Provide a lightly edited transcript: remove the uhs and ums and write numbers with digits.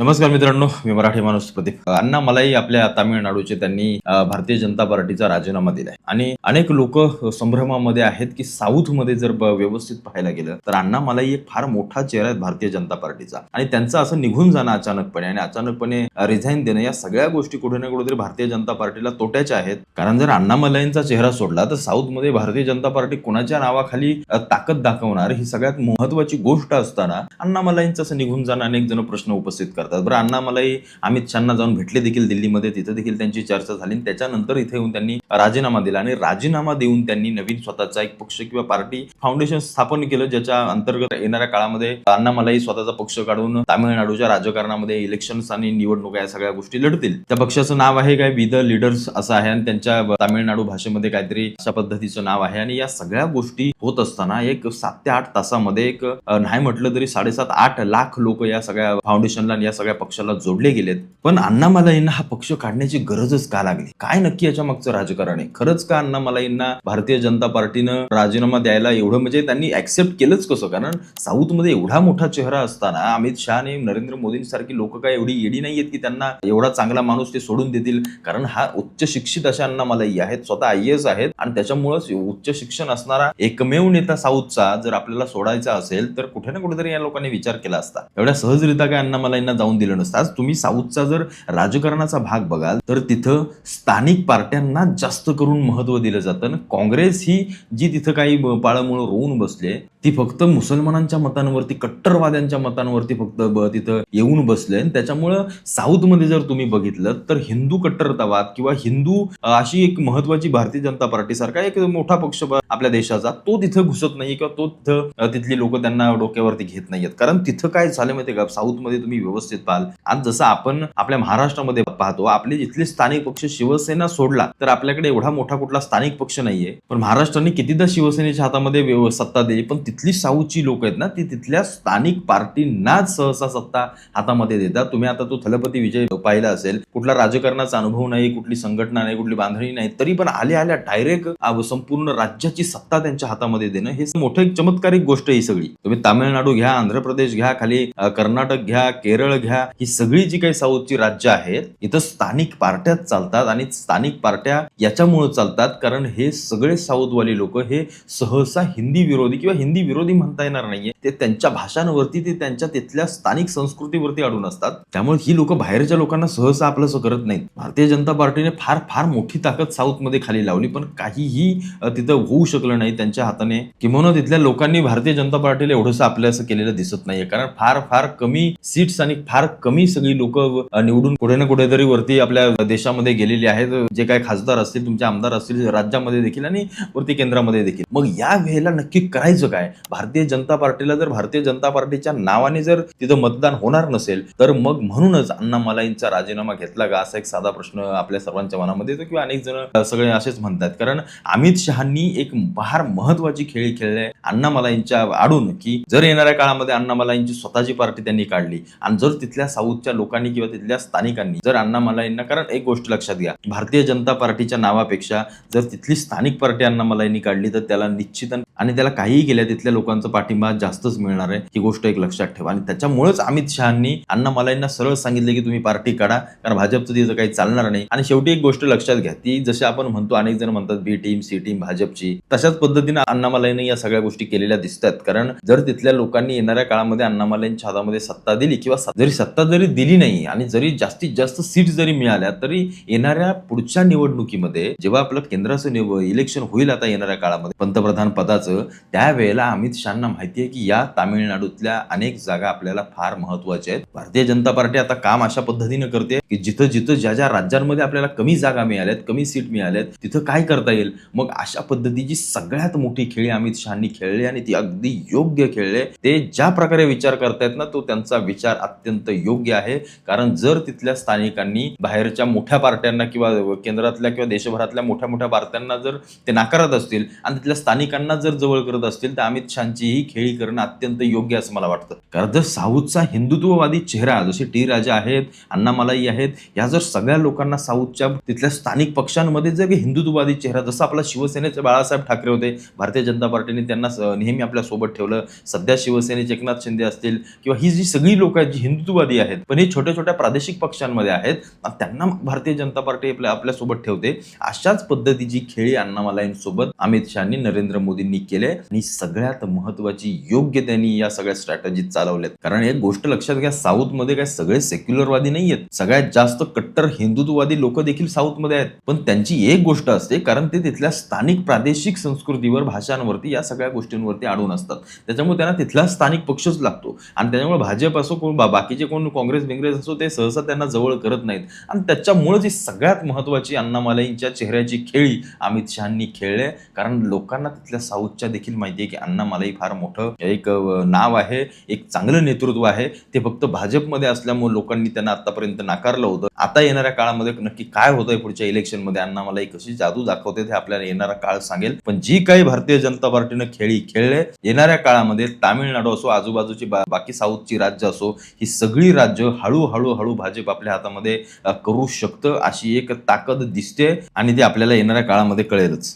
नमस्कार मित्रांनो, मी मराठी माणूस प्रदीप. अण्णामलाई आपल्या तामिळनाडूचे त्यांनी भारतीय जनता पार्टीचा राजीनामा दिलाय आणि अनेक लोक संभ्रमामध्ये आहेत की साऊथ मध्ये जर व्यवस्थित पाहायला गेलं तर अण्णामलाई एक फार मोठा चेहरा आहे भारतीय जनता पार्टीचा आणि त्यांचं असं निघून जाणं अचानकपणे आणि अचानकपणे रिझाईन देणं या सगळ्या गोष्टी कुठे ना कुठेतरी भारतीय जनता पार्टीला तोट्याच्या आहेत. कारण जर अण्णामलाईंचा चेहरा सोडला तर साऊथ मध्ये भारतीय जनता पार्टी कोणाच्या नावाखाली ताकद दाखवणार ही सगळ्यात महत्वाची गोष्ट असताना अण्णामलाईंचं असं निघून जाणं अनेक जण प्रश्न उपस्थित करतात. बरं, अण्णामलाई अमित शहाना जाऊन भेटले देखील दिल्लीमध्ये, तिथे देखील त्यांची चर्चा झाली. त्याच्यानंतर इथे येऊन त्यांनी राजीनामा दिला आणि राजीनामा देऊन त्यांनी नवीन स्वतःचा एक पक्ष किंवा पार्टी फाउंडेशन स्थापन केलं, ज्याच्या अंतर्गत येणाऱ्या काळामध्ये अण्णामलाई स्वतःचा पक्ष काढून तामिळनाडूच्या राजकारणामध्ये इलेक्शन्स आणि निवडणुका या सगळ्या गोष्टी लढतील. त्या पक्षाचं नाव आहे काय, वी द लीडर्स असं आहे आणि त्यांच्या तामिळनाडू भाषेमध्ये काहीतरी अशा पद्धतीचं नाव आहे. आणि या सगळ्या गोष्टी होत असताना एक 7 ते 8 तासामध्ये एक नाही म्हटलं तरी 7.5-8 लाख लोक या सगळ्या फाउंडेशनला या सगळ्या पक्षाला जोडले गेलेत. पण अण्णामलाईंना हा पक्ष काढण्याची गरजच का लागली? काय नक्की याच्या मागचं राजकारण आहे? खरंच का अण्णामलाईंना भारतीय जनता पार्टीनं राजीनामा द्यायला एवढं म्हणजे त्यांनी ऍक्सेप्ट केलंच कसं? कारण साऊथमध्ये एवढा मोठा चेहरा असताना अमित शहा आणि नरेंद्र मोदींसारखी लोक काय एवढी येडी नाहीयेत की त्यांना एवढा चांगला माणूस ते सोडून देतील. कारण हा उच्च शिक्षित अशा अण्णामलाई आहेत, स्वतः IAS आहेत आणि त्याच्यामुळेच उच्च शिक्षण असणारा एकमेव नेता साऊथचा जर आपल्याला सोडायचा असेल तर कुठे ना कुठेतरी या लोकांनी विचार केला असता. एवढ्या सहजरित्या काय अण्णामलाईंना जाऊन दिलं नसतं. आज तुम्ही साऊथचा जर राजकारणाचा भाग बघाल तर तिथं स्थानिक पार्ट्यांना जास्त करून महत्व दिलं जातं. काँग्रेस ही जी तिथं काही पाळमुळं रोवून बसले ती फक्त मुसलमानांच्या मतांवरती, कट्टरवाद्यांच्या मतांवरती फक्त तिथं येऊन बसले. त्याच्यामुळं साऊथमध्ये जर तुम्ही बघितलं तर हिंदू कट्टरतावाद किंवा हिंदू अशी एक महत्वाची भारतीय जनता पार्टी सारखा एक मोठा पक्ष आपल्या देशाचा तो तिथं घुसत नाही किंवा तो तिथं तिथली लोक त्यांना डोक्यावरती घेत नाहीयेत. कारण तिथं काय झालं माहितीये का, साऊथमध्ये तुम्ही व्यवस्थित पाहाल, आज जसं आपण आपल्या महाराष्ट्रामध्ये पाहतो, आपले जिथले स्थानिक पक्ष शिवसेना सोडला तर आपल्याकडे एवढा मोठा कुठला स्थानिक पक्ष नाहीये. पण महाराष्ट्राने कितीदा शिवसेनेच्या हातामध्ये सत्ता दिली, पण तिथली साऊथची लोक आहेत ना ती तिथल्या स्थानिक पार्टींनाच सहसा सत्ता हातामध्ये देतात. तुम्ही आता तो थलपती विजय पाहिला असेल, कुठला राजकारणाचा अनुभव नाही, कुठली संघटना नाही, कुठली बांधणी नाही, तरी पण आल्या डायरेक्ट संपूर्ण राज्याची सत्ता त्यांच्या हातामध्ये देणं हे मोठं एक चमत्कारिक गोष्ट ही सगळी. तुम्ही तामिळनाडू घ्या, आंध्र प्रदेश घ्या, खाली कर्नाटक घ्या, केरळ घ्या, ही सगळी जी काही साऊथची राज्य आहेत इथं स्थानिक पार्ट्याच चालतात. आणि स्थानिक पार्ट्या याच्यामुळे चालतात कारण हे सगळे साऊथवाली लोक हे सहसा हिंदी विरोधी किंवा हिंदी विरोधी म्हणता येणार नाहीये, ते त्यांच्या भाषांवरती, ते त्यांच्या तिथल्या स्थानिक संस्कृतीवरती अडून असतात. त्यामुळे ही लोक बाहेरच्या लोकांना सहसा आपलंसं करत नाहीत. भारतीय जनता पार्टीने फार फार मोठी ताकद साऊथमध्ये खाली लावली, पण काहीही तिथं होऊ शकलं नाही त्यांच्या हाताने. किंवा तिथल्या लोकांनी भारतीय जनता पार्टीला एवढंसं आपल्या असं केलेलं दिसत नाहीये. कारण फार फार कमी सीट्स आणि फार कमी सगळी लोक निवडून कुठे ना कुठेतरी वरती आपल्या देशामध्ये गेलेली आहेत. जे काही खासदार असतील, तुमचे आमदार असतील राज्यामध्ये देखील आणि वरती केंद्रामध्ये देखील. मग या वेळेला नक्की करायचं काय? भारतीय जनता पार्टीला जर भारतीय जनता पार्टीच्या नावाने जर तिथं मतदान होणार नसेल तर मग म्हणूनच अण्णामलाईंचा राजीनामा घेतला का, असा एक साधा प्रश्न आपल्या सर्वांच्या मनामध्ये येतो किंवा अनेक जण सगळे असेच म्हणतात. कारण अमित शहांनी एक फार महत्वाची खेळी खेळले अण्णामलाईंच्या आडून, की जर येणाऱ्या काळामध्ये अण्णामलाईंची स्वतःची पार्टी त्यांनी काढली आणि जर तिथल्या साऊथच्या लोकांनी किंवा तिथल्या स्थानिकांनी जर अण्णामलाईंना, कारण एक गोष्ट लक्षात घ्या, भारतीय जनता पार्टीच्या नावापेक्षा जर तिथली स्थानिक पार्टी अण्णामलाईंनी काढली तर त्याला निश्चित आणि त्याला काहीही केल्या तिथल्या लोकांचा पाठिंबा जास्तच मिळणार आहे, ही गोष्ट एक लक्षात ठेवा. आणि त्याच्यामुळेच अमित शहांनी अण्णामलाईंना सरळ सांगितले की तुम्ही पार्टी काढा, कारण भाजपचं तिथं काही चालणार नाही. आणि शेवटी एक गोष्ट लक्षात घ्या, ती जशी आपण म्हणतो, अनेक जण म्हणतात बी टीम सी टीम भाजपची, तशाच पद्धतीने अण्णामलाईने या सगळ्या गोष्टी केलेल्या दिसतात. कारण जर तिथल्या लोकांनी येणाऱ्या काळामध्ये अण्णामलाईंच्या हातामध्ये सत्ता दिली किंवा सत्ता जरी दिली नाही आणि जरी जास्तीत जास्त सीट जरी मिळाल्या तरी येणाऱ्या पुढच्या निवडणुकीमध्ये जेव्हा आपलं केंद्राचं इलेक्शन होईल आता येणाऱ्या काळामध्ये पंतप्रधान पदाचं, त्यावेळेला अमित शहांना माहिती आहे की या तामिळनाडूतल्या अनेक जागा आपल्याला फार महत्वाच्या आहेत. भारतीय जनता पार्टी आता काम अशा पद्धतीने करते की जिथं जिथं ज्या राज्यांमध्ये आपल्याला कमी जागा मिळाल्यात, कमी सीट मिळाल्यात, तिथं काय करता येईल. मग अशा पद्धतीची सगळ्यात मोठी खेळी अमित शहांनी खेळली आणि ती अगदी योग्य खेळले. ते ज्या प्रकारे विचार करतायत ना, तो त्यांचा विचार अत्यंत योग्य आहे. कारण जर तिथल्या स्थानिकांनी बाहेरच्या मोठ्या पार्ट्यांना किंवा केंद्रातल्या किंवा देशभरातल्या मोठ्या मोठ्या पार्ट्यांना जर ते नाकारत असतील आणि तिथल्या स्थानिकांना जर जवळ करत असतील तर अमित शहाची ही खेळी करणं अत्यंत योग्य असं मला वाटतं. कारण जर साऊथचा हिंदुत्ववादी चेहरा जसे टी राजा आहेत, अण्णामलाई आहेत, या जर सगळ्या लोकांना साऊथच्या तिथल्या स्थानिक पक्षांमध्ये जर हिंदुत्ववादी चेहरा जसा आपला शिवसेनेचे बाळासाहेब ठाकरे होते, भारतीय जनता पार्टीने त्यांना नेहमी आपल्या सोबत ठेवलं. सध्या शिवसेनेचे एकनाथ शिंदे असतील किंवा ही जी सगळी लोक आहेत जी हिंदुत्ववादी आहेत पण हे छोट्या छोट्या प्रादेशिक पक्षांमध्ये आहेत, त्यांना भारतीय जनता पार्टी आपल्या सोबत ठेवते. अशाच पद्धतीची खेळी अण्णामलाईंसोबत अमित शहानी, नरेंद्र मोदींनी केले आणि सगळ्यात महत्वाची योग्य त्यांनी या सगळ्या स्ट्रॅटेजी चालवल्यात. कारण एक गोष्ट लक्षात घ्या, साऊथमध्ये काय सगळे सेक्युलरवादी नाही आहेत. सगळ्यात जास्त कट्टर हिंदुत्ववादी लोक देखील साऊथमध्ये आहेत. पण त्यांची एक गोष्ट असते, कारण ते तिथल्या स्थानिक प्रादेशिक संस्कृतीवर, भाषांवरती, या सगळ्या गोष्टींवरती अडून असतात. त्याच्यामुळे त्यांना तिथला स्थानिक पक्षच लागतो आणि त्याच्यामुळे भाजप असो कोण बाकीचे कोण काँग्रेस बिंग्रेस असो ते सहसा त्यांना जवळ करत नाहीत. आणि त्याच्यामुळे जी सगळ्यात महत्वाची अण्णामलाईंच्या चेहऱ्याची खेळी अमित शहानी खेळले. कारण लोकांना तिथल्या साऊथच्या देखील माहिती आहे की अण्णामलाई फार मोठं एक नाव आहे, एक चांगलं नेतृत्व आहे. ते फक्त भाजपमध्ये असल्यामुळे लोकांनी त्यांना आतापर्यंत नाकारलं होतं. आता येणाऱ्या काळामध्ये नक्की काय होतंय पुढच्या इलेक्शनमध्ये, अण्णामलाई कशी जादू दाखवते ते आपल्याला येणारा काळ सांगेल. पण जी काही भारतीय जनता पार्टीनं खेळी खेळले, येणाऱ्या काळामध्ये तामिळनाडू असो, आजूबाजूची बाकी साऊथची राज्य असो, ही सगळी राज्य हळूहळू भाजप आपल्या हातामध्ये करू शकतं अशी एक ताकद दिसते आणि ती आपल्याला येणाऱ्या काळामध्ये कळेलच.